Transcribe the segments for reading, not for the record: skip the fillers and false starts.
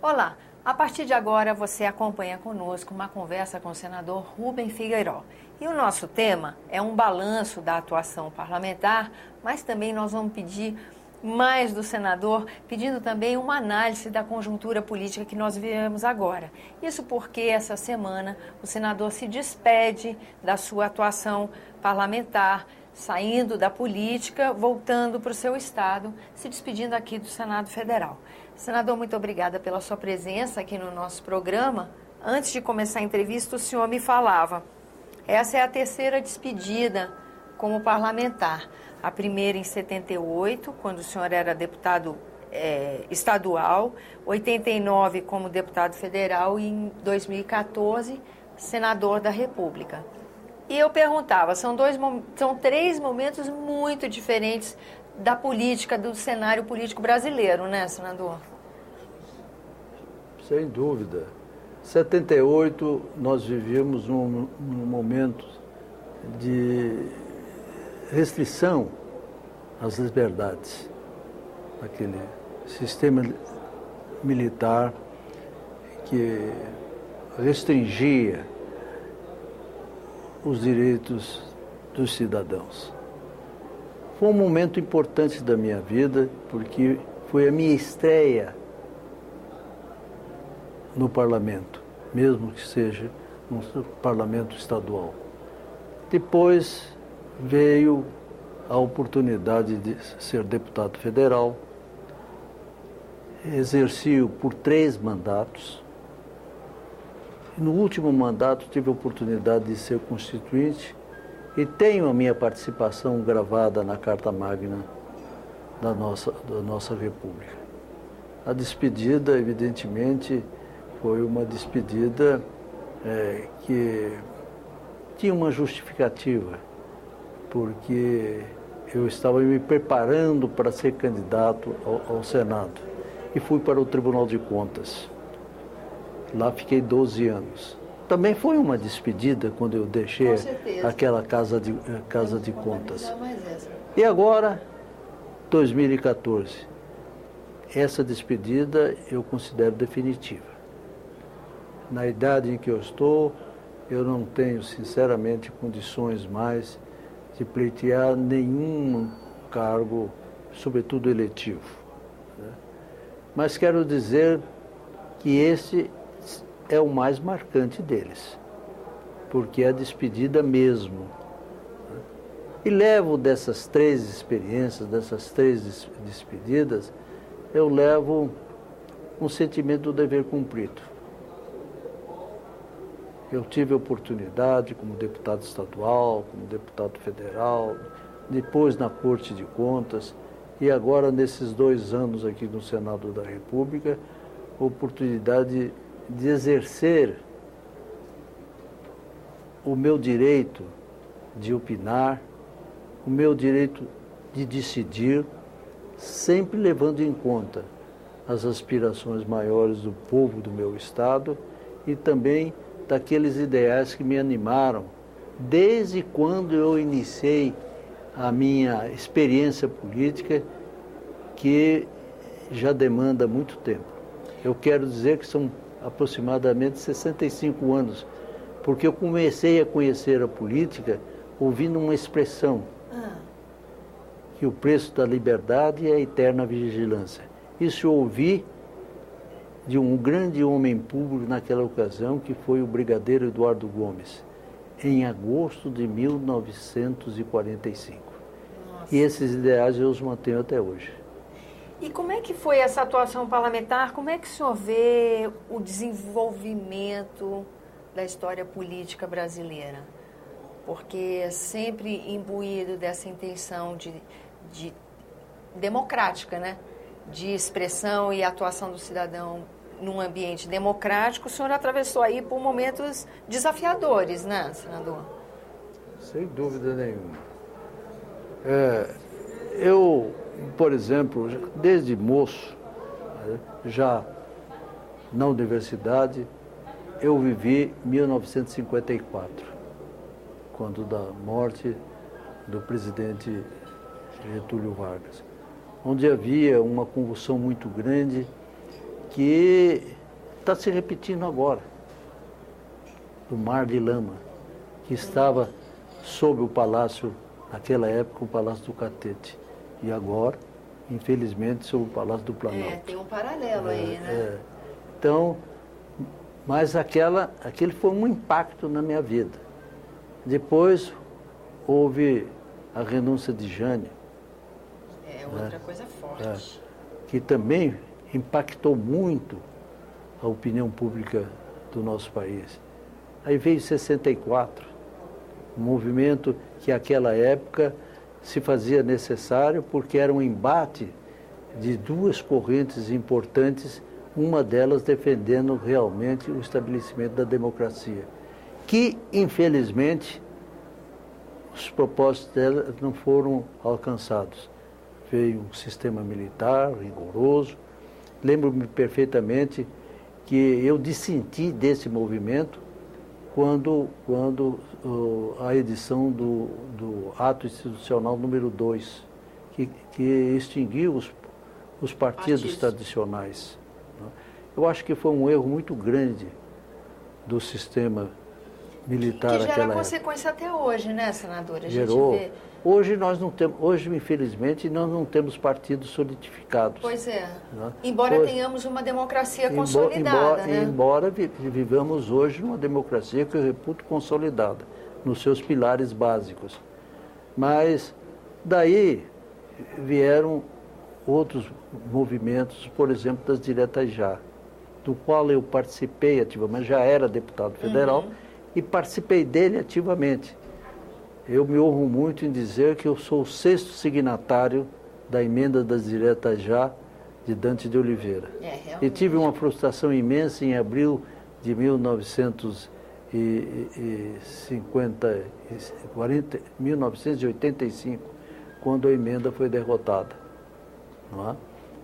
Olá, a partir de agora você acompanha conosco uma conversa com o senador Rubem Figueiró. E o nosso tema é um balanço da atuação parlamentar, mas também nós vamos pedir mais do senador, pedindo também uma análise da conjuntura política que nós vivemos agora. Isso porque essa semana o senador se despede da sua atuação parlamentar, saindo da política, voltando para o seu estado, se despedindo aqui do Senado Federal. Senador, muito obrigada pela sua presença aqui no nosso programa. Antes de começar a entrevista, o senhor me falava, essa é a terceira despedida como parlamentar. A primeira em 78, quando o senhor era deputado estadual, 89 como deputado federal e em 2014, senador da República. E eu perguntava, são três momentos muito diferentes da política, do cenário político brasileiro, né, senador? Sem dúvida. 78, nós vivíamos num momento de restrição às liberdades. Aquele sistema militar que restringia os direitos dos cidadãos. Foi um momento importante da minha vida, porque foi a minha estreia no parlamento, mesmo que seja no parlamento estadual. Depois veio a oportunidade de ser deputado federal, exerci-o por 3 mandatos. No último mandato tive a oportunidade de ser constituinte e tenho a minha participação gravada na Carta Magna da nossa República. A despedida, evidentemente, foi uma despedida que tinha uma justificativa, porque eu estava me preparando para ser candidato ao Senado e fui para o Tribunal de Contas. Lá fiquei 12 anos. Também foi uma despedida quando eu deixei aquela casa de contas. E agora, 2014, essa despedida eu considero definitiva. Na idade em que eu estou, eu não tenho, sinceramente, condições mais de pleitear nenhum cargo, sobretudo eletivo, né? Mas quero dizer que esse é o mais marcante deles, porque é a despedida mesmo. E levo dessas 3 experiências, dessas 3 despedidas, eu levo um sentimento do dever cumprido. Eu tive a oportunidade como deputado estadual, como deputado federal, depois na Corte de Contas e agora nesses 2 anos aqui no Senado da República, a oportunidade de exercer o meu direito de opinar, o meu direito de decidir, sempre levando em conta as aspirações maiores do povo do meu estado e também daqueles ideais que me animaram desde quando eu iniciei a minha experiência política, que já demanda muito tempo. Eu quero dizer que são aproximadamente 65 anos, porque eu comecei a conhecer a política ouvindo uma expressão, que o preço da liberdade é a eterna vigilância. Isso eu ouvi de um grande homem público naquela ocasião, que foi o brigadeiro Eduardo Gomes, em agosto de 1945. Nossa. E esses ideais eu os mantenho até hoje. E como é que foi essa atuação parlamentar? Como é que o senhor vê o desenvolvimento da história política brasileira? Porque é sempre imbuído dessa intenção de democrática, né? De expressão e atuação do cidadão num ambiente democrático. O senhor atravessou aí por momentos desafiadores, né, senador? Sem dúvida nenhuma. Eu, por exemplo, desde moço, já na universidade, eu vivi 1954, quando da morte do presidente Getúlio Vargas, onde havia uma convulsão muito grande que está se repetindo agora. Do Mar de Lama, que estava sob o palácio, naquela época, o Palácio do Catete. E agora, infelizmente, sob o Palácio do Planalto. Tem um paralelo aí, né? Então, mas aquele foi um impacto na minha vida. Depois, houve a renúncia de Jânio. Outra coisa forte. Que também impactou muito a opinião pública do nosso país. Aí veio 64, um movimento que naquela época se fazia necessário porque era um embate de duas correntes importantes, uma delas defendendo realmente o estabelecimento da democracia, que, infelizmente, os propósitos dela não foram alcançados. Veio um sistema militar rigoroso. Lembro-me perfeitamente que eu dissenti desse movimento quando a edição do Ato Institucional número 2, que extinguiu os partidos tradicionais. Eu acho que foi um erro muito grande do sistema militar naquela época. Que gera consequência até hoje, né, senador? A Gerou. gente vê... Hoje, infelizmente, nós não temos partidos solidificados. Pois é. Né? Embora tenhamos uma democracia consolidada, né? Embora vivamos hoje numa democracia que eu reputo consolidada, nos seus pilares básicos. Mas daí vieram outros movimentos, por exemplo, das diretas já, do qual eu participei ativamente, já era deputado federal, e participei dele ativamente. Eu me honro muito em dizer que eu sou o 6º signatário da emenda das diretas já de Dante de Oliveira. E tive uma frustração imensa em abril de 1985, quando a emenda foi derrotada, não é?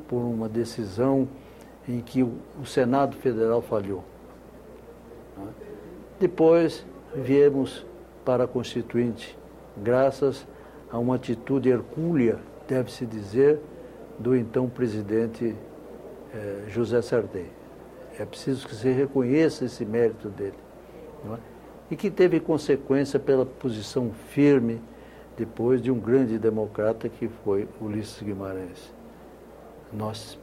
Por uma decisão em que o Senado Federal falhou. Não é? Depois viemos para a Constituinte, graças a uma atitude hercúlea, deve-se dizer, do então presidente José Sarney. É preciso que se reconheça esse mérito dele. Não é? E que teve consequência pela posição firme depois de um grande democrata que foi Ulisses Guimarães. Nós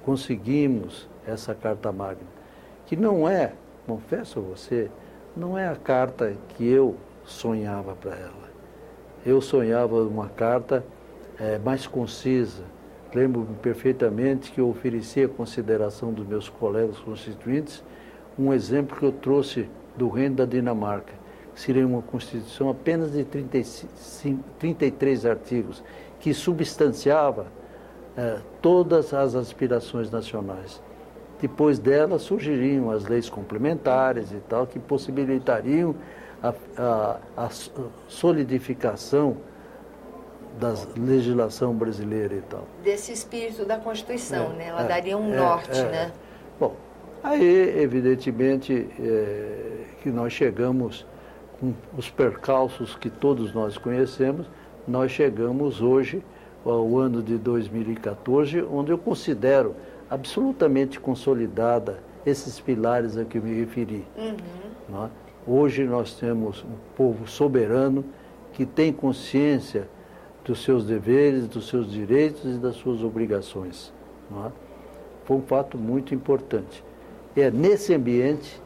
conseguimos essa Carta Magna, que não é, confesso a você, não é a carta que eu sonhava para ela. Eu sonhava uma carta mais concisa. Lembro-me perfeitamente que eu ofereci à consideração dos meus colegas constituintes um exemplo que eu trouxe do Reino da Dinamarca, que seria uma Constituição apenas de 33 artigos, que substanciava todas as aspirações nacionais. Depois dela surgiriam as leis complementares e tal, que possibilitariam a solidificação da legislação brasileira e tal. Desse espírito da Constituição, né? Ela daria um norte, né? Bom, aí, evidentemente, que nós chegamos com os percalços que todos nós conhecemos, nós chegamos hoje ao ano de 2014, onde eu considero absolutamente consolidada esses pilares a que eu me referi. Não é? Hoje nós temos um povo soberano que tem consciência dos seus deveres, dos seus direitos e das suas obrigações. Não é? Foi um fato muito importante. E é nesse ambiente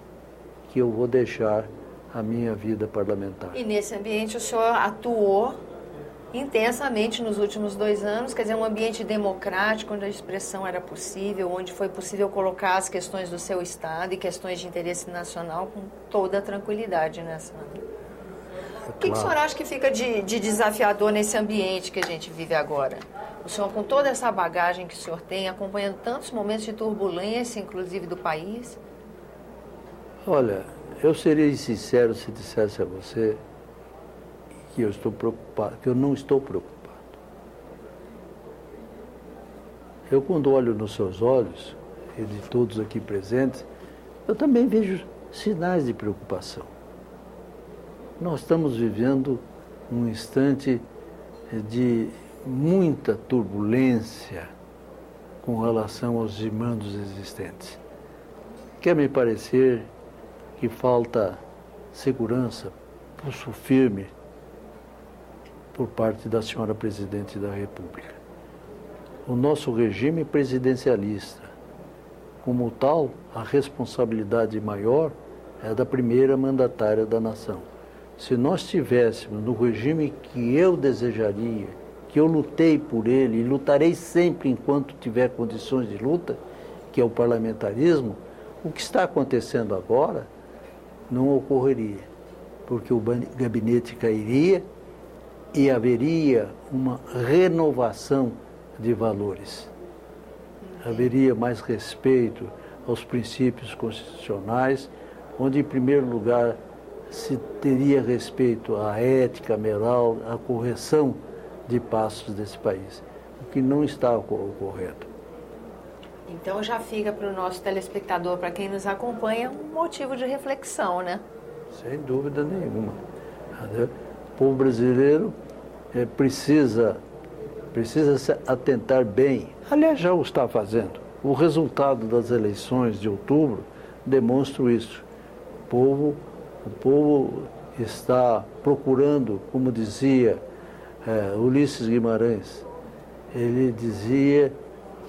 que eu vou deixar a minha vida parlamentar. E nesse ambiente o senhor atuou intensamente nos últimos 2 anos, quer dizer, um ambiente democrático, onde a expressão era possível, onde foi possível colocar as questões do seu Estado e questões de interesse nacional com toda a tranquilidade, né, senador? O que o senhor acha que fica de desafiador nesse ambiente que a gente vive agora? O senhor, com toda essa bagagem que o senhor tem, acompanhando tantos momentos de turbulência, inclusive do país? Olha, eu seria insincero se dissesse a você que eu estou preocupado, que eu não estou preocupado. Eu, quando olho nos seus olhos, e de todos aqui presentes, eu também vejo sinais de preocupação. Nós estamos vivendo um instante de muita turbulência com relação aos desmandos existentes. quer me parecer que falta segurança, pulso firme por parte da senhora Presidente da República. O nosso regime presidencialista, como tal, a responsabilidade maior é da primeira mandatária da nação. Se nós tivéssemos no regime que eu desejaria, que eu lutei por ele e lutarei sempre enquanto tiver condições de luta, que é o parlamentarismo, o que está acontecendo agora não ocorreria, porque o gabinete cairia e haveria uma renovação de valores. Haveria mais respeito aos princípios constitucionais, onde, em primeiro lugar, se teria respeito à ética, moral, à correção de passos desse país, o que não está ocorrendo. Então já fica para o nosso telespectador, para quem nos acompanha, um motivo de reflexão, né? Sem dúvida nenhuma. O povo brasileiro precisa se atentar bem. Aliás, já o está fazendo. O resultado das eleições de outubro demonstra isso. O povo está procurando, como dizia Ulisses Guimarães, ele dizia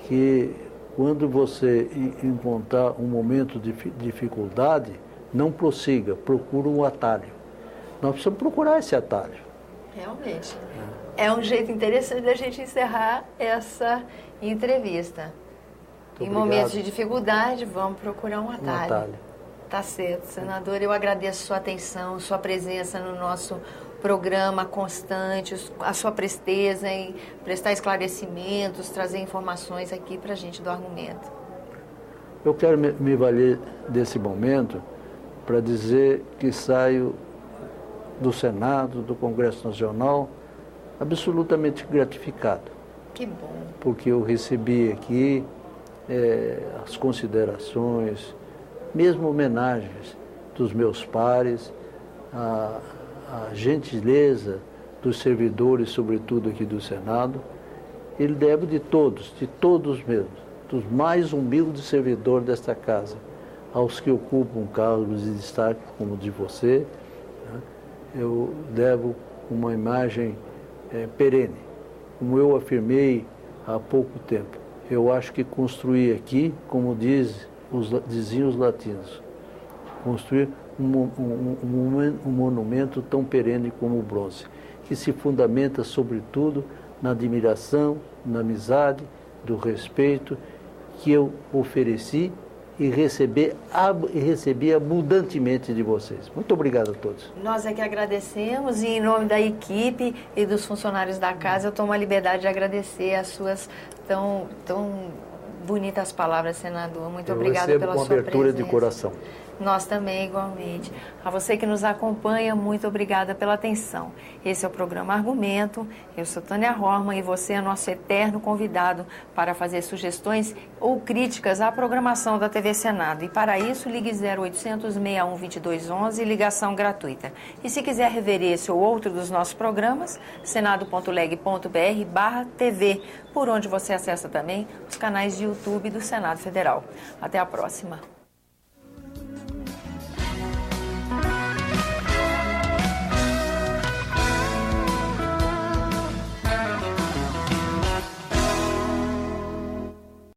que quando você encontrar um momento de dificuldade, não prossiga, procura um atalho. Nós precisamos procurar esse atalho. Realmente. É um jeito interessante da gente encerrar essa entrevista. Em momentos de dificuldade, vamos procurar um atalho. Tá certo, senador. Eu agradeço sua atenção, sua presença no nosso programa constante, a sua presteza em prestar esclarecimentos, trazer informações aqui para a gente do Argumento. Eu quero me valer desse momento para dizer que saio do Senado, do Congresso Nacional, absolutamente gratificado. Que bom. Porque eu recebi aqui as considerações, mesmo homenagens dos meus pares, a gentileza dos servidores, sobretudo aqui do Senado. Ele deve de todos mesmo, dos mais humildes servidores desta casa, aos que ocupam cargos de destaque como o de você, né? Eu devo uma imagem perene, como eu afirmei há pouco tempo. Eu acho que construir aqui, como diziam os latinos, construir um monumento tão perene como o bronze, que se fundamenta, sobretudo, na admiração, na amizade, do respeito que eu ofereci e recebi abundantemente de vocês. Muito obrigado a todos. Nós é que agradecemos e, em nome da equipe e dos funcionários da casa, eu tomo a liberdade de agradecer as suas tão bonitas palavras, senador. Muito obrigada pela sua presença. Eu recebo com abertura de coração. Nós também, igualmente. A você que nos acompanha, muito obrigada pela atenção. Esse é o programa Argumento. Eu sou Tânia Horman e você é nosso eterno convidado para fazer sugestões ou críticas à programação da TV Senado. E para isso, ligue 0800 61 2211, ligação gratuita. E se quiser rever esse ou outro dos nossos programas, senado.leg.br/TV, por onde você acessa também os canais de YouTube do Senado Federal. Até a próxima.